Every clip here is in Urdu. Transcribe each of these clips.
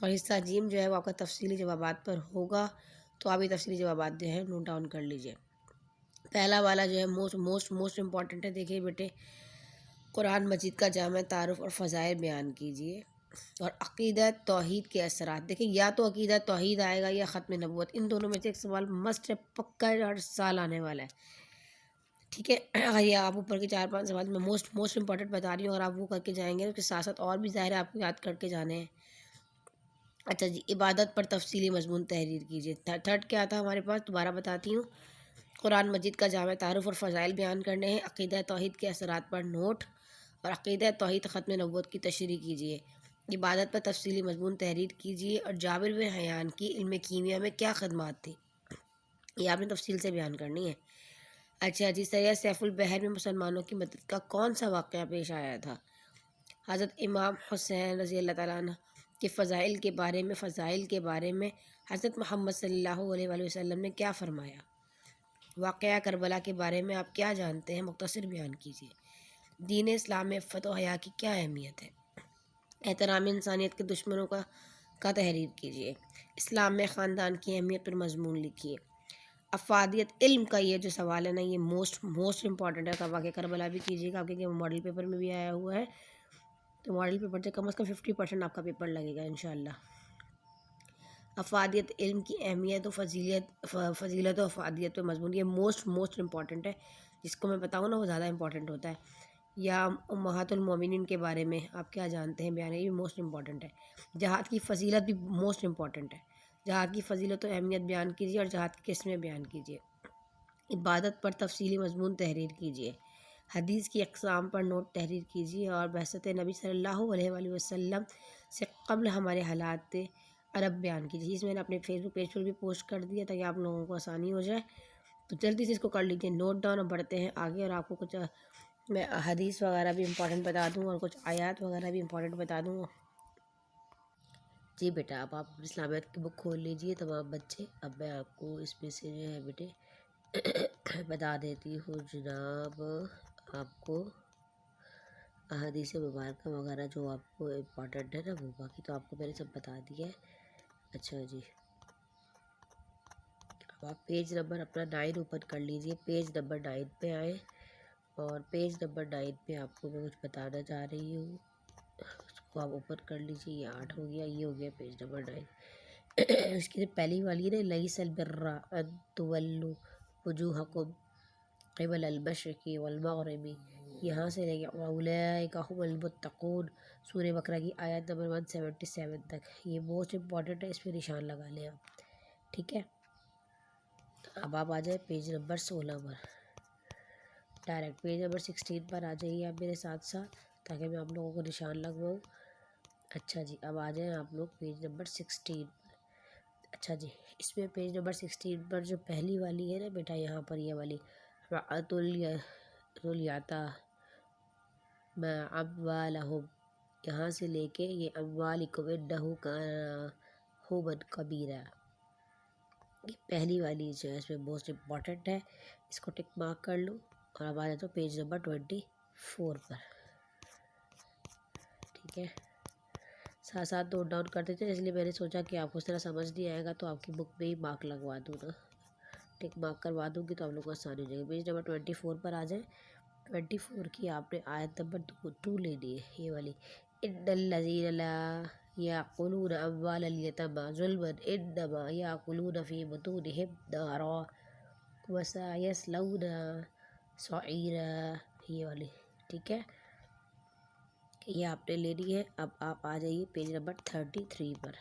اور حصہ جیم جو ہے وہ آپ کا تفصیلی جوابات پر ہوگا، تو آپ یہ تفصیلی جوابات جو ہے نوٹ ڈاؤن کر لیجئے۔ پہلا والا جو ہے موسٹ امپورٹنٹ ہے۔ دیکھیے بیٹے، قرآن مجید کا جامع تعارف اور فضائل بیان کیجیے، اور عقیدہ توحید کے اثرات۔ دیکھیں، یا تو عقیدہ توحید آئے گا یا ختم نبوت، ان دونوں میں سے ایک سوال مسٹ ہے، پکا ہے، ہر سال آنے والا ہے، ٹھیک ہے۔ اگر یہ آپ اوپر کے 4-5 سوال میں موسٹ امپورٹنٹ بتا رہی ہوں، اور آپ وہ کر کے جائیں گے، اس کے ساتھ ساتھ اور بھی ظاہر ہے آپ کو یاد کر کے جانے ہیں۔ اچھا جی، عبادت پر تفصیلی مضمون تحریر کیجیے۔ تھرڈ کیا تھا ہمارے پاس، دوبارہ بتاتی ہوں۔ قرآن مجید کا جامع تعارف اور فضائل بیان کرنے ہیں، عقیدہ توحید کے اثرات پر نوٹ، اور عقیدہ توحید ختم نبوت کی تشریح کیجیے۔ عبادت پر تفصیلی مضمون تحریر کیجیے، اور جابر بن حیان کی علم کیمیا میں کیا خدمات تھی، یہ آپ نے تفصیل سے بیان کرنی ہے۔ اچھا جی، سید سیف البحر میں مسلمانوں کی مدد کا کون سا واقعہ پیش آیا تھا؟ حضرت امام حسین رضی اللہ تعالیٰ عنہ کے فضائل کے بارے میں حضرت محمد صلی اللہ علیہ وآلہ وسلم نے کیا فرمایا؟ واقعہ کربلا کے بارے میں آپ کیا جانتے ہیں، مختصر بیان کیجیے۔ دین اسلام میں عفت و حیا کی کیا اہمیت ہے؟ احترام انسانیت کے دشمنوں کا تحریر کیجیے۔ اسلام میں خاندان کی اہمیت پر مضمون لکھیے۔ افادیت علم کا یہ جو سوال ہے نا، یہ موسٹ امپورٹنٹ ہے، واقعہ کربلا بھی کیجیے گا، کیونکہ ماڈل پیپر میں بھی آیا ہوا ہے، تو ماڈل پیپر سے کم از کم 50% آپ کا پیپر لگے گا انشاءاللہ۔ افادیت علم کی اہمیت و فضیلت و افادیت پہ مضمون، یہ موسٹ امپورٹنٹ ہے، جس کو میں بتاؤں نا وہ زیادہ امپورٹنٹ ہوتا ہے۔ یا امہات المومنین کے بارے میں آپ کیا جانتے ہیں، بیان ہے، یہ موسٹ امپورٹنٹ ہے۔ جہاد کی فضیلت بھی موسٹ امپورٹنٹ ہے، جہاد کی فضیلت و اہمیت بیان کیجیے، اور جہاد کی قسمیں بیان کیجیے۔ عبادت پر تفصیلی مضمون تحریر کیجیے۔ حدیث کی اقسام پر نوٹ تحریر کیجیے، اور بعثت نبی صلی اللہ علیہ وآلہ وسلم سے قبل ہمارے حالات عرب بیان کیجیے۔ اس میں نے اپنے فیس بک پیج پر بھی پوسٹ کر دیا تاکہ آپ لوگوں کو آسانی ہو جائے، تو جلدی سے اس کو کر لیجیے نوٹ ڈاؤن، اور بڑھتے ہیں آگے، اور آپ کو کچھ میں حدیث وغیرہ بھی امپورٹنٹ بتا دوں، اور کچھ آیات وغیرہ بھی امپورٹنٹ بتا دوں۔ جی بیٹا، اب آپ اسلامیات کی بک کھول لیجیے تمام بچے۔ اب میں آپ کو اس میں سے جو ہے بیٹے بتا دیتی ہوں جناب آپ کو احادیث مبارکہ وغیرہ جو آپ کو امپورٹنٹ ہے نا، وہ باقی تو آپ کو میں نے سب بتا دیا ہے۔ اچھا جی، اب آپ پیج نمبر اپنا 9 اوپن کر لیجیے، پیج نمبر 9 پہ آئیں، اور پیج نمبر 9 پہ آپ کو میں کچھ بتانا چاہ رہی ہوں، اس کو آپ اوپن کر لیجیے۔ یہ 8 ہو گیا، یہ ہو گیا پیج نمبر 9۔ اس کی پہلی والی ہے نا، لیس البر ان تولوا وجوہکم قبل المشرق والمغرب، یہاں سے لے کے اولئک هم المتقون، سورہ بقرہ کی آیت نمبر 177 تک، یہ موسٹ امپورٹنٹ ہے، اس پہ نشان لگا لیں آپ، ٹھیک ہے۔ اب آپ آ جائیں پیج نمبر 16 پر، ڈائریکٹ پیج نمبر 16 پر آ جائیے آپ میرے ساتھ ساتھ، تاکہ میں آپ لوگوں کو نشان لگواؤں۔ اچھا جی، اب آ جائیں آپ لوگ پیج نمبر 16 پر۔ اچھا جی، اس میں پیج نمبر 16 پر جو پہلی والی ہے نا بیٹا، یہاں پر یہ والی رعت الیتامی اموالہم، یہاں سے لے کے یہ اموالکم انہ کان حوبا کبیرا، یہ پہلی والی جو ہے اس میں موسٹ امپورٹنٹ ہے، اس کو ٹک مارک کر لو۔ اور اب آ جاتا ہوں پیج نمبر 24 پر، ٹھیک ہے۔ ساتھ ساتھ نوٹ ڈاؤن کرتے تھے، اس لیے میں نے سوچا کہ آپ کو اس طرح سمجھ نہیں آئے گا تو آپ کی بک میں ہی مارک لگوا دوں نا، ٹک مارک کروا دوں گی تو آپ لوگوں کو آسانی ہو جائے گی۔ پیج نمبر 24 پر آ جائیں۔ 24 کی آپ نے آیت نمبر 2 لینی ہے، یہ والی، ان الذین لا یاکلون اموال الیتامی ظلما انما یاکلون فی بطونہم نارا وسیصلون سعیرا، یہ والی، ٹھیک ہے، یہ آپ نے لینی ہے۔ اب آپ آ جائیے پیج نمبر 33 پر،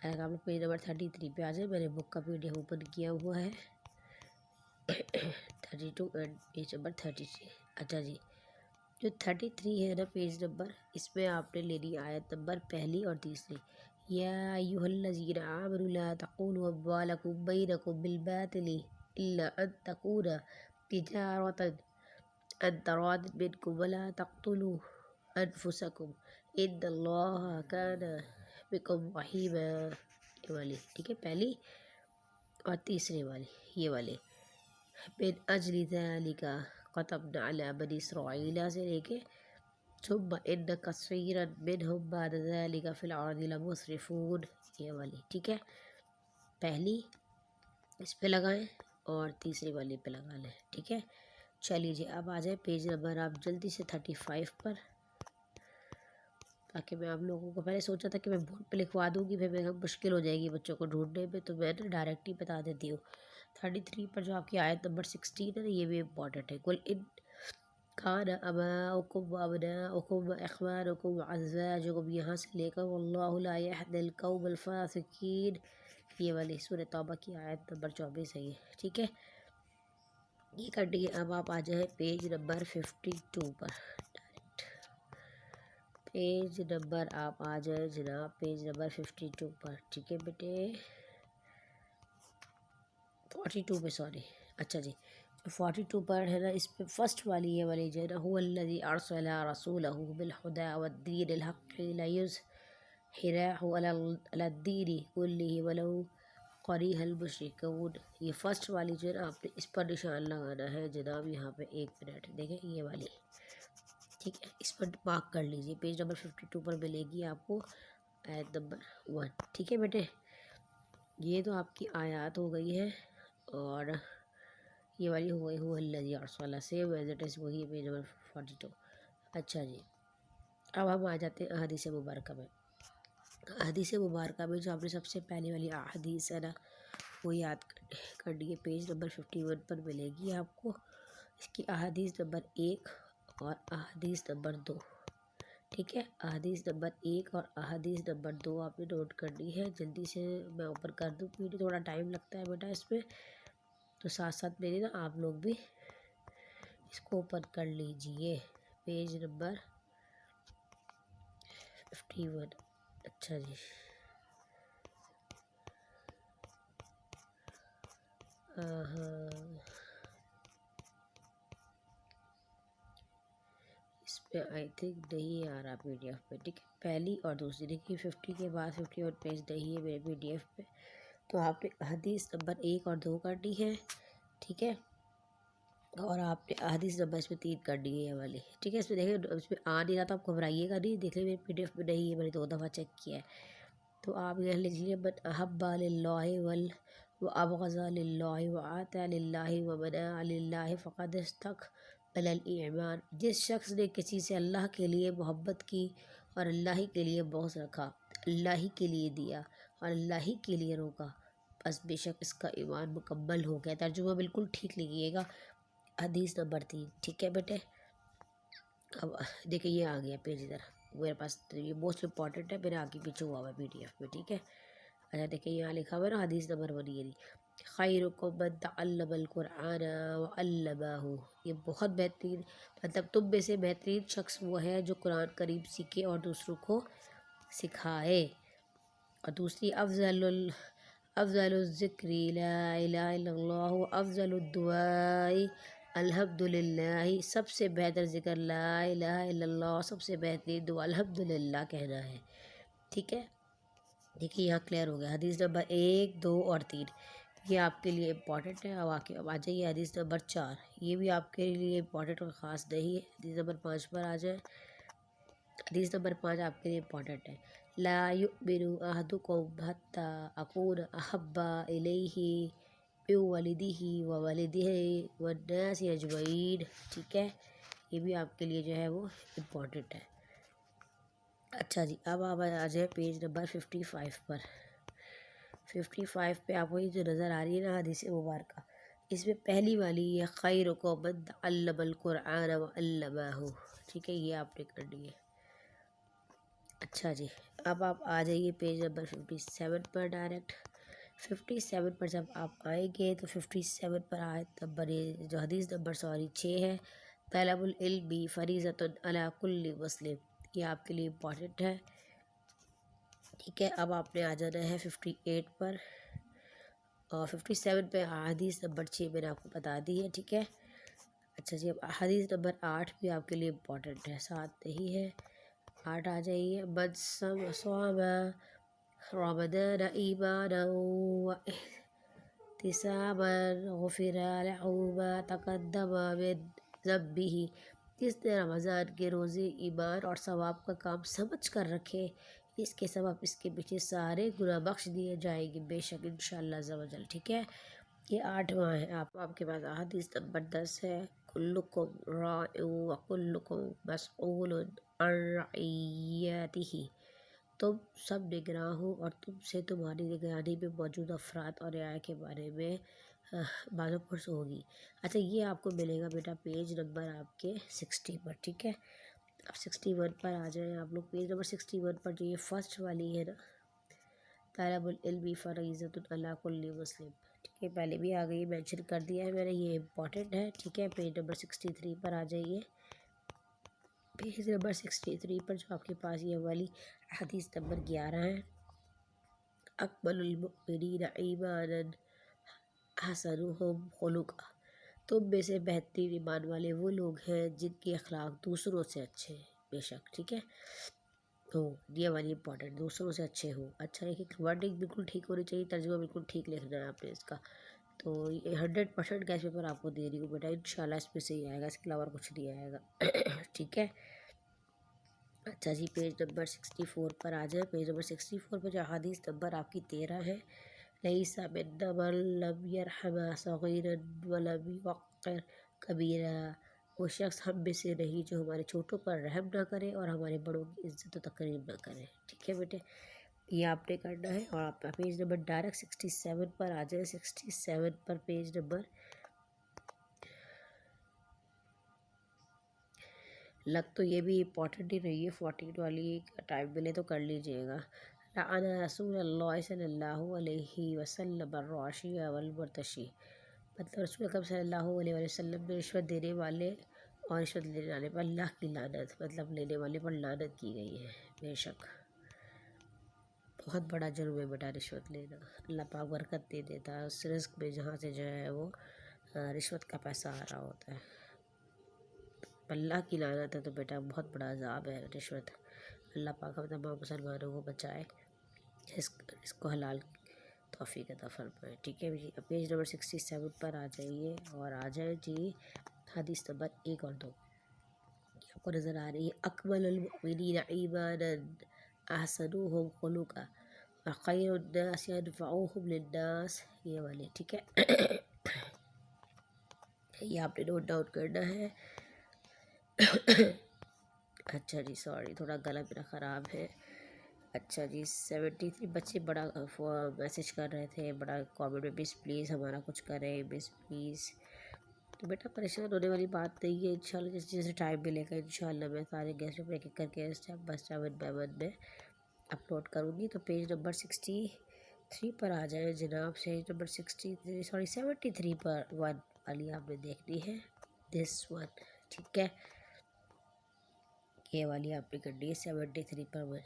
آپ لوگ پیج نمبر 33 پہ آ جائیں، میں نے بک کا PDF اوپن کیا ہوا ہے 32 اینڈ پیج نمبر 33۔ اچھا جی، جو 33 ہے نا پیج نمبر، اس میں آپ نے لینی آیت نمبر پہلی اور تیسری۔ یا ایھا الذین آمنوا لا تأکلوا اموالکم بینکم بالباطل الا ان تکون تجارۃ عن تراض منکم ولا تقتلوا انفسکم ان اللہ کان بکم رحیما، یہ والی، ٹھیک ہے، پہلی اور تیسری والی، یہ والی، من اجل ذالک کتبنا علی بنی اسرائیل سے لے کے ثم ان کثیرا منهم بعد ذلك فی الارض لمسرفون، یہ والی ٹھیک ہے، پہلی اس پہ لگائیں اور تیسری والی پہ لگا لیں، ٹھیک ہے۔ چلیے جی اب آ جائیں پیج نمبر آپ جلدی سے 35 پر، تاکہ میں آپ لوگوں کو، پہلے سوچا تھا کہ میں بورڈ پہ لکھوا دوں گی، پھر میں مشکل ہو جائے گی بچوں کو ڈھونڈنے میں، تو میں ڈائریکٹ ہی بتا دیتی ہوں۔ 33 پر جو آپ کی آیت نمبر 16 ہے نا، یہ بھی امپورٹنٹ ہے۔ قل ان کان آباؤکم وابناؤکم واخوانکم وازواجکم، یہاں سے لے کر واللہ لا یہدی القوم الفاسقین، یہ والی سورہ توبہ کی آیت نمبر 24 ہے یہ، ٹھیک ہے۔ یہ کر دیے، اب آپ آ جائیں پیج نمبر 52 پر، پیج نمبر آپ آ جائیں جناب پیج نمبر 52 پر، ٹھیک ہے بیٹے، 42 پہ سوری، اچھا جی 42 پر ہے نا، اس پہ فرسٹ والی یہ والی جو ہے نا، هو الذی ارسل رسولہ بالہدی والدین الحق لیظہرہ علی الدین کلہ ولو کریہ المشرکون، یہ فرسٹ والی جو ہے نا، آپ نے اس پر نشان لگانا ہے جناب، یہاں پہ 1 منٹ دیکھیں یہ والی، ٹھیک ہے، اس پر مارک کر لیجیے، پیج نمبر 52 پر ملے گی آپ کو آیت نمبر 1، ٹھیک ہے بیٹے۔ یہ تو آپ کی آیات ہو گئی ہے، اور یہ والی ہو گئی هو الذی ارسل، سیم ایز اٹ از وہی ہے پیج نمبر 42۔ اچھا جی اب ہم آ جاتے ہیں احادیث مبارکہ میں۔ احادیث مبارکہ میں جو آپ نے سب سے پہلی والی احادیث ہے نا، وہ یاد کر لیے، پیج نمبر 51 پر ملے گی آپ کو، اس کی احادیث نمبر 1 اور احادیث نمبر 2، ٹھیک ہے۔ احادیث نمبر 1 اور احادیث نمبر 2 آپ نے نوٹ کرنی ہے، جلدی سے میں اوپر کر دوں کیونکہ تھوڑا ٹائم لگتا ہے بیٹا اس میں، تو ساتھ ساتھ میرے نا آپ لوگ بھی اس کو اوپن کر لیجئے، پیج نمبر 51۔ اچھا جی ہاں اس پہ آئی تھنک نہیں آ رہا پی ڈی ایف پہ، ٹھیک ہے، پہلی اور دوسری دیکھیے 50 کے بعد 51 پیج نہیں ہے میرے پی ڈی ایف پہ، تو آپ نے حدیث نمبر 1 اور 2 کرنی ہے، ٹھیک ہے، اور آپ نے حدیث نمبر اس میں 3 کرنی ہے یہ والی، ٹھیک ہے۔ اس میں دیکھیں اس میں آ نہیں رہا تو آپ گھبرائیے گا نہیں، دیکھ لیں میرے پی ڈی ایف میں نہیں ہے، میں نے 2 دفعہ چیک کیا ہے، تو آپ یہ لکھ لیجیے من احب للہ وابغض للہ وآطع للہ ومنع للہ فقد استکمل الایمان، جس شخص نے کسی سے اللہ کے لیے محبت کی اور اللہ ہی کے لیے بغض رکھا، اللہ ہی کے لیے دیا اور اللہ ہی کے لیے روکا، بس بے شک اس کا ایمان مکمل ہو گیا۔ ترجمہ بالکل ٹھیک لکھیے گا، حدیث نمبر 3، ٹھیک ہے بیٹے۔ اب دیکھیں یہ آ گیا پیج ادھر میرے پاس، یہ موسٹ امپورٹنٹ ہے، میرے آگے پیچھے ہوا ہوا ہے پی ڈی ایف میں، ٹھیک ہے۔ اچھا دیکھیں یہاں لکھا ہوا ہے نا حدیث نمبر 1، یہ خیرکم من تعلم القرآن وعلمہ، یہ بہت بہترین، مطلب تم میں سے بہترین شخص وہ ہے جو قرآن کریم سیکھے اور دوسروں کو سکھائے، اور دوسری افضل الذکر لا الہ الا اللہ افضل الدعاء الحمدللہ، سب سے بہتر ذکر لا الہ الا اللہ، سب سے بہترین دعا الحمدللہ کہنا ہے، ٹھیک ہے۔ دیکھیے یہاں کلیئر ہو گیا، حدیث نمبر 1، 2 اور 3 یہ آپ کے لیے امپورٹنٹ ہے۔ اب آ جائیے حدیث نمبر 4، یہ بھی آپ کے لیے امپورٹنٹ اور خاص نہیں ہے۔ حدیث نمبر 5 پر آ جائیں، حدیث نمبر 5 آپ کے لیے امپورٹنٹ ہے، لا یؤمن احدکم حتی اکون احب الیہ من والدہ ووالدہ والناس اجمعین، ٹھیک ہے، یہ بھی آپ کے لیے جو ہے وہ امپورٹنٹ ہے۔ اچھا جی اب آپ آ جائیں پیج نمبر 55 پر، 55 پہ آپ کو یہ جو نظر آ رہی ہے نا حدیث مبارکہ، اس میں پہلی والی ہے خیرکم من تعلم القرآن وعلمہ، ٹھیک ہے، یہ آپ نے کرنی ہے۔ اچھا جی اب آپ آ جائیے پیج نمبر 57 پر ڈائریکٹ، 57 پر جب آپ آئیں گے تو 57 پر آیت نمبر جو حدیث نمبر 6 ہے، طلب العلم فریضۃ علی کل مسلم، یہ آپ کے لیے امپورٹنٹ ہے، ٹھیک ہے۔ اب آپ نے آ جانا ہے 58 پر، اور 57 پہ حدیث نمبر 6 میں نے آپ کو بتا دی ہے، ٹھیک ہے۔ اچھا جی اب حدیث نمبر 8 بھی آپ کے لیے امپورٹنٹ ہے، 7 نہیں ہے، 8 آ جائیے، من صام رمضان ایمانا واحتسابا غفر له ما تقدم من ذنبه، کس نے رمضان کے روزے ایمان اور ثواب کا کام سمجھ کر رکھے، اس کے سبب اس کے پیچھے سارے گناہ بخش دیے جائیں گے بے شک انشاءاللہ عز و جل، ٹھیک ہے۔ یہ 8واں ہے، آپ کے پاس حدیث نمبر 10 ہے، کلکم راع و کلکم مسئول عن رعیتہ، تم سب نگراں ہو اور تم سے تمہاری نگرانی میں موجود افراد اور رعایا کے بارے میں بعض پرس ہوگی۔ اچھا یہ آپ کو ملے گا بیٹا پیج نمبر آپ کے 60 پر، ٹھیک ہے۔ اب 61 پر آ جائیں آپ لوگ، پیج نمبر 61 پر جو یہ فرسٹ والی ہے نا، طالب العلم فریضۃ علی کل مسلم، ٹھیک ہے، پہلے بھی آ گئی، مینشن کر دیا ہے میں نے، یہ امپورٹنٹ ہے، ٹھیک ہے۔ پیج نمبر 63 پر آ جائیے، پیج نمبر 63 پر جو آپ کے پاس یہ والی حدیث نمبر 11 ہے، اکمل المؤمنین ایمانا احسنهم خلقا، تم میں سے بہترین ایمان والے وہ لوگ ہیں جن کے اخلاق دوسروں سے اچھے ہیں بے شک، ٹھیک ہے۔ تو یہ والی امپورٹنٹ، دوسروں سے اچھے ہو، اچھا ایک ورڈنگ بالکل ٹھیک ہونی چاہیے، ترجمہ بالکل ٹھیک لکھنا ہے آپ نے اس کا۔ تو یہ 100% کا اس پیپر آپ کو دے رہی ہوں بیٹا، انشاءاللہ اس پہ صحیح آئے گا، اس کے علاوہ کچھ نہیں آئے گا ٹھیک ہے۔ اچھا جی پیج نمبر 64 پر آ جائیں، پیج نمبر 64 پر جو حدیث نمبر آپ کی 13 ہے، لیس منا من لم یرحم صغیرا ولم یوقر کبیرا، وہ شخص ہم میں سے نہیں جو ہمارے چھوٹوں پر رحم نہ کرے اور ہمارے بڑوں کی عزت و تقریب نہ کرے، ٹھیک ہے بیٹے، یہ آپ نے کرنا ہے۔ اور آپ پیج نمبر ڈائریکٹ 67 پر آ جائیں، 67 پر پیج نمبر لگ تو یہ بھی امپورٹنٹ ہی رہی ہے، 14 والی ٹائم ملے تو کر لیجئے گا۔ لعن رسول اللہ صلی اللہ علیہ وسلم الراشی والمرتشی، مطلب رسول اکرم صلی اللہ علیہ وسلم نے رشوت دینے والے اور رشوت لینے والے پر اللہ کی لعنت، مطلب لینے والے پر لعنت کی گئی ہے بے شک، بہت بڑا جرم ہے بیٹا رشوت لینا، اللہ پاک برکت نہیں دیتا اس رزق میں جہاں سے جو ہے وہ رشوت کا پیسہ آ رہا ہوتا ہے، اللہ کی لعنت ہے، تو بیٹا بہت بڑا عذاب ہے رشوت، اللہ پاک ہم تمام مسلمانوں کو بچائے، اس کو حلال توفیق عطا فرمائے، ٹھیک ہے جی۔ اب پیج نمبر 67 پر آ جائیے اور آ جائیں جی حدیث نمبر 1 اور 2، یہ آپ کو نظر آ رہی ہے، اکمل المؤمنین ایمانا احسنهم خلقا وخیر الناس انفعوهم للناس، یہ والے ٹھیک ہے، یہ آپ نے نوٹ ڈاؤن کرنا ہے۔ اچھا جی سوری تھوڑا گلا میرا خراب ہے۔ اچھا جی 73 بچے بڑا میسج کر رہے تھے، بڑا کامنٹ میں مس پلیز ہمارا کچھ کریں مس پلیز، تو بیٹا پریشان ہونے والی بات نہیں ہے، انشاءاللہ جس جیسے ٹائم ملے گا انشاءاللہ میں سارے گیسٹ پیپر ایک ایک کر کے step by step one by one میں اپلوڈ کروں گی۔ تو پیج نمبر 63 پر آ جائیں جناب، پیج نمبر 73 پر 1 والی آپ نے دیکھنی ہے، دس ون، ٹھیک ہے، یہ والی آپ نے کرنی ہے 73 پر 1۔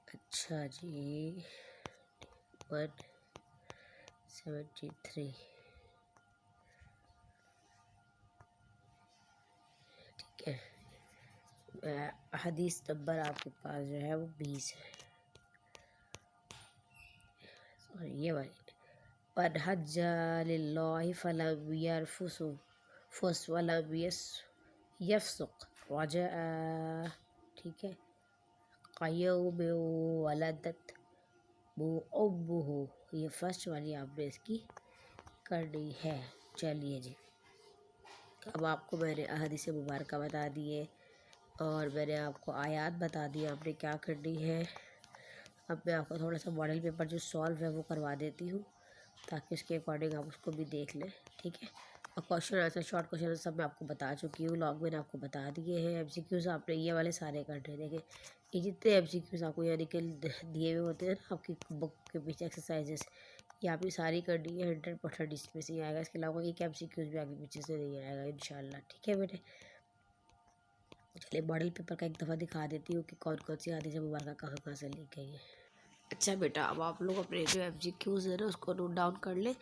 اچھا جی 173 ٹھیک ہے، حدیث نمبر آپ کے پاس جو ہے وہ 20 ہے، سوری یہ والی، من حج للہ فلم یرفث ولم یفسق رجع، ٹھیک ہے، قیوم ولدت امہ، یہ فرسٹ والی آپ نے اس کی کرنی ہے۔ چلیے جی اب آپ کو میں نے احادیث مبارکہ بتا دیے اور میں نے آپ کو آیات بتا دی، آپ نے کیا کرنی ہے۔ اب میں آپ کو تھوڑا سا ماڈل پیپر جو سالو ہے وہ کروا دیتی ہوں تاکہ اس کے اکارڈنگ آپ اس کو بھی دیکھ لیں، ٹھیک ہے، اور question answer short question answer سب میں آپ کو بتا چکی ہوں، لاگ میں نے آپ کو بتا دیے ہیں، ایم سی کیوز آپ نے یہ والے سارے کرنے، دیکھیں یہ جتنے ایم سی کیوز آپ کو یعنی کہ دیے ہوئے ہوتے ہیں نا آپ کی بک کے پیچھے ایکسرسائزز، یہ آپ نے ساری کرنی ہے، 100% اس میں سے ہی آئے گا، اس کے علاوہ ایک ایم سی کیوز بھی آگے پیچھے سے نہیں آئے گا انشاءاللہ، ٹھیک ہے بیٹے۔ چلیے ماڈل پیپر کا ایک دفعہ دکھا دیتی ہوں کہ کون کون سی حدیث مبارکہ کہاں کہاں سے لی گئی ہے۔ اچھا بیٹا اب آپ لوگ اپنے جو ایم سی کیوز ہے نا اس کو نوٹ ڈاؤن کر لیں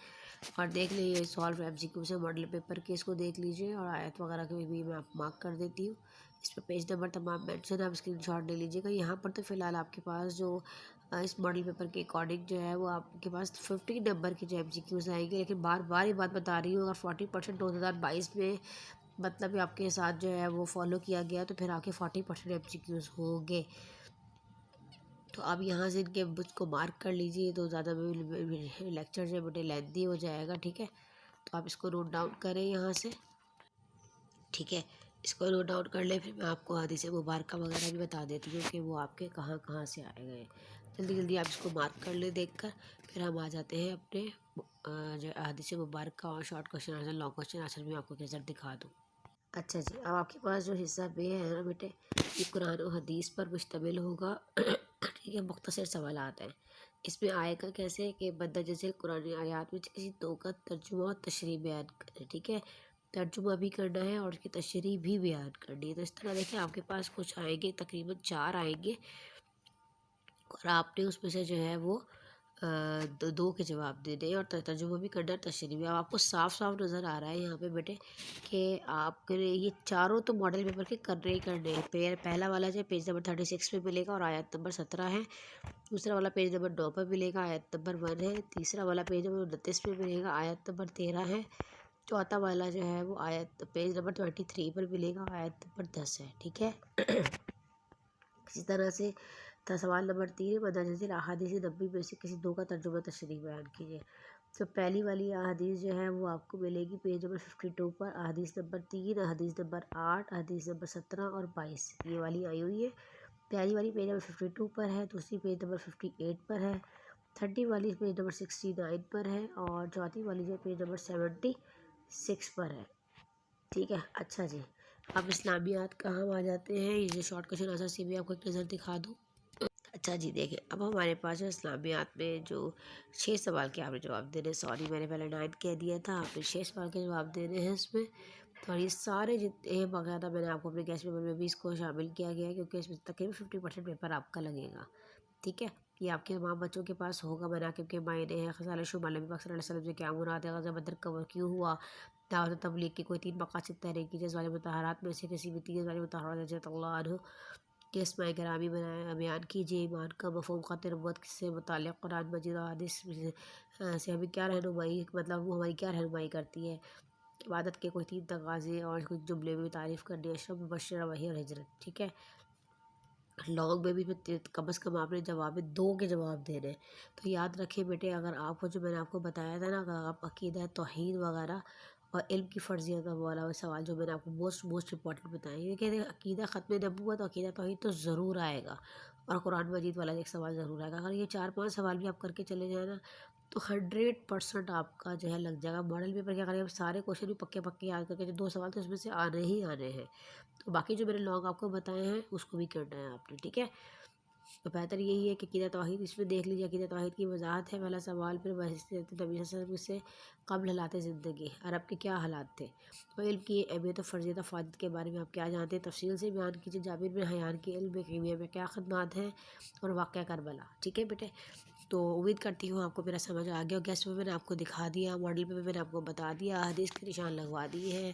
اور دیکھ لیں، یہ سالو ایم سی کیوز ہے ماڈل پیپر کے، اس کو دیکھ لیجئے، اور آیت وغیرہ کے بھی میں آپ مارک کر دیتی ہوں، اس پہ پیج نمبر تمام مینشن ہے، آپ اسکرین شاٹ لے لیجیے گا۔ یہاں پر تو فی الحال آپ کے پاس جو اس ماڈل پیپر کے اکارڈنگ جو ہے وہ آپ کے پاس 15 نمبر کے جو ایم سی کیوز آئیں گے، لیکن بار بار یہ بات بتا رہی ہوں، اگر 40% 2022 میں مطلب کہ آپ کے ساتھ جو ہے وہ فالو کیا گیا تو پھر آپ کے 40% MCQs ہوں گے. تو آپ یہاں سے ان کے بچ کو مارک کر لیجئے، تو زیادہ لیکچر جو ہے بڑے لینتھی ہو جائے گا. ٹھیک ہے، تو آپ اس کو نوٹ ڈاؤن کریں یہاں سے. ٹھیک ہے، اس کو نوٹ ڈاؤن کر لیں. پھر میں آپ کو حدیث مبارکہ وغیرہ بھی بتا دیتی ہوں کہ وہ آپ کے کہاں کہاں سے آئے گئے. جلدی جلدی آپ اس کو مارک کر لیں دیکھ کر. پھر ہم آ جاتے ہیں اپنے جو حدیث مبارکہ اور short question answer long question answer میں آپ کو کیسے دکھا دوں. اچھا جی، اب آپ کے پاس جو حصہ بے ہے نا بیٹے، یہ قرآن و حدیث پر مشتمل ہوگا. ٹھیک ہے، مختصر سوالات ہیں. اس میں آئے گا کیسے کہ مندرجہ ذیل قرآن آیات میں کسی دو کا ترجمہ اور تشریح بیان کریں. ٹھیک ہے، ترجمہ بھی کرنا ہے اور اس کی تشریح بھی بیان کرنی ہے. تو اس طرح دیکھیں آپ کے پاس کچھ آئیں گے، تقریباً 4 آئیں گے، اور آپ نے اس میں سے جو ہے وہ دو کے جواب دینے ہیں اور ترجمہ بھی کرنا ہے، تشریح بھی. اب آپ کو صاف صاف نظر آ رہا ہے یہاں پہ بیٹے کہ آپ کے یہ چاروں تو ماڈل پیپر کے کرنے ہی کرنے ہیں. پہلا والا جو پیج نمبر 36 پہ ملے گا اور آیت نمبر 17 ہے. دوسرا والا پیج نمبر 9 پہ ملے گا، آیت نمبر 1 ہے. تیسرا والا پیج نمبر 29 پہ ملے گا، آیت نمبر 13 ہے. چوتھا والا جو ہے وہ پیج نمبر 23 پر ملے گا، آیت نمبر 10 ہے. ٹھیک ہے، اسی طرح سے سوال نمبر 3، مندرجہ ذیل احادیث نبوی میں سے کسی دو کا ترجمہ تشریح بیان کیجیے. تو پہلی والی احادیث جو ہے وہ آپ کو ملے گی پیج نمبر 52 پر، احادیث نمبر 3، احادیث نمبر 8، احادیث نمبر 17 اور 22 یہ والی آئی ہوئی ہے. پہلی والی پیج نمبر 52 پر ہے، دوسری پیج نمبر 58 پر ہے، تھرڈی والی پیج نمبر 69 پر ہے، اور چوتھی والی جو پیج نمبر 76 پر ہے. ٹھیک ہے، اچھا جی، اب اسلامیات کا ہم آ جاتے ہیں. یہ شارٹ کوشچن آنسر سے بھی آپ کو ایک نظر دکھا دوں. اچھا جی، دیکھیں اب ہمارے پاس جو اسلامیات میں جو 6 سوال کے آپ نے جواب دینے، سوری میں نے پہلے 9 کہہ دیا تھا، آپ نے 6 سوال کے جواب دینے ہیں اس میں. تو یہ سارے جتنے ہیں باقاعدہ میں نے آپ کو اپنے گیسٹ پیپر میں بھی اس کو شامل کیا گیا ہے، کیونکہ اس میں تقریباً 50% پیپر آپ کا لگے گا. ٹھیک ہے، یہ آپ کے تمام بچوں کے پاس ہوگا. مناقب کے معنی ہیں، خصال شمال نبی پاک صلی اللہ علیہ وسلم سے کیا مراد ہے، غزوہ بدر کور کیوں ہوا، دعوت تبلیغ کی کوئی 3 مقاصد تحریک کی، جزوال مطہرات میں سے کسی بھی 3 جزوال مطہرات رضی اللہ عنہ کے اسماء گرامی بیان کیجیے. ایمان کا مفہوم، خط نبوت سے متعلق قرآن مجید اور حدیث سے ہمیں کیا رہنمائی، مطلب وہ ہماری کیا رہنمائی کرتی ہے. عبادت کے کوئی 3 تقاضے اور کچھ جملے میں تعریف کرنی ہے، اشرف، مبشرہ، وحی اور ہجرت. ٹھیک ہے، لانگ میں بھی کم از کم آپ نے جواب میں 2 کے جواب دینے. تو یاد رکھیں بیٹے، اگر آپ کو جو میں نے آپ کو بتایا تھا نا، اگر آپ عقیدہ توحید وغیرہ اور علم کی فرضیت والا سوال جو میں نے آپ کو موسٹ امپورٹنٹ بتایا، یہ کہ عقیدہ ختم نبوت اور عقیدہ توحید تو ضرور آئے گا، اور قرآن مجید والا ایک سوال ضرور آئے گا. اگر یہ 4-5 سوال بھی آپ کر کے چلے جائیں نا تو 100% آپ کا جو ہے لگ جائے گا. ماڈل پیپر کے اگر آپ سارے کوشچن بھی پکے یاد کر کے، جو 2 سوال تو اس میں سے آنے ہی آنے ہیں، تو باقی جو میں نے لانگ آپ کو بتائے ہیں اس کو بھی کرنا ہے آپ نے. ٹھیک ہے، تو بہتر یہی ہے کہ عقیدہ توحید اس میں دیکھ لیجیے. عقیدہ توحید کی وضاحت ہے پہلا سوال. پھر نبی صلی اللہ علیہ وسلم سے قبل حالات زندگی، عرب کے کیا حالات تھے، تو علم کی اہمیت و فرضیت و فائدت کے بارے میں آپ کیا جانتے ہیں، تفصیل سے بیان کیجیے. جابر بن حیان کی علم کیمیا میں کیا خدمات ہیں، اور واقعہ کربلا. ٹھیک ہے بیٹے، تو امید کرتی ہوں آپ کو میرا سمجھ آ گیا. گیسٹ میں نے آپ کو دکھا دیا، ماڈل پہ میں نے آپ کو بتا دیا، حدیث کے نشان لگوا دی ہے،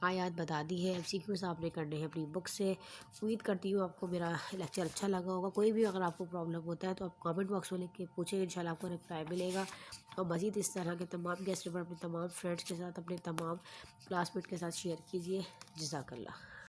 آیات بتا دی ہے، MCQs آپ نے کرنے ہیں اپنی بک سے. امید کرتی ہوں آپ کو میرا لیکچر اچھا لگا ہوگا. کوئی بھی اگر آپ کو پرابلم ہوتا ہے تو آپ کامنٹ باکس میں لکھ کے پوچھیں، انشاءاللہ آپ کو رپلائی ملے گا. اور مزید اس طرح کے تمام گیسٹ پیپر اپنے تمام فرینڈس کے ساتھ، اپنے تمام کلاس میٹ کے ساتھ شیئر کیجیے. جزاک اللہ.